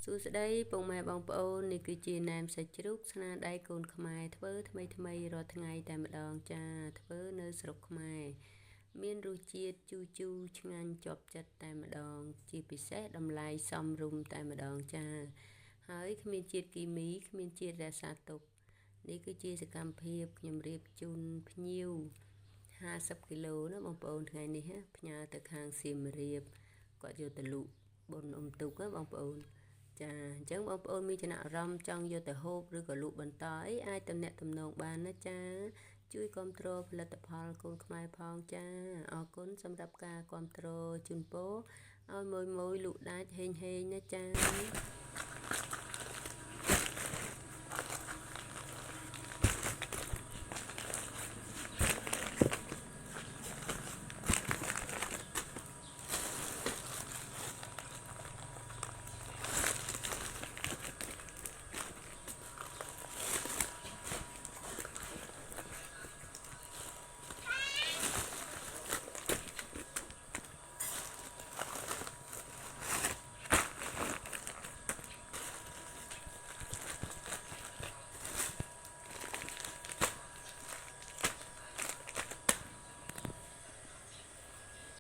សួស្តីពុកម៉ែបងប្អូននេះគឺជាណែមសាច់ជ្រូកស្នាដៃកូនខ្មែរធ្វើថ្មីរាល់ថ្ងៃតែម្ដងចាធ្វើនៅស្រុកខ្មែរមានរសជាតិជូរឆ្ងាញ់ជាប់ចិត្តតែម្ដងជាពិសេសតម្លៃសមរម្យតែម្ដងចាហើយគ្មានជាតិគីមីគ្មានជាតិរក្សាទុកនេះគឺជាសកម្មភាពខ្ញុំរៀបជូនភ្ញៀវ50គីឡូណាបងប្អូនថ្ងៃនេះផ្ញើទៅខាងសៀមរាបគាត់យកទៅលក់បុណ្យអុំទូកណាបងប្អូនចាអញ្ចឹងបងប្អូនមានចំណាប់អារម្មណ៍ចង់យកទៅហូបឬក៏លក់បន្តអីអាចទំនាក់ទំនងបានណាចាជួយគ្រប់គ្រងផលិតផលកូនខ្មែរផងចាអរគុណសម្រាប់ការគ្រប់គ្រងជូនពរឲ្យមួយលក់ដាច់ហេងណាចា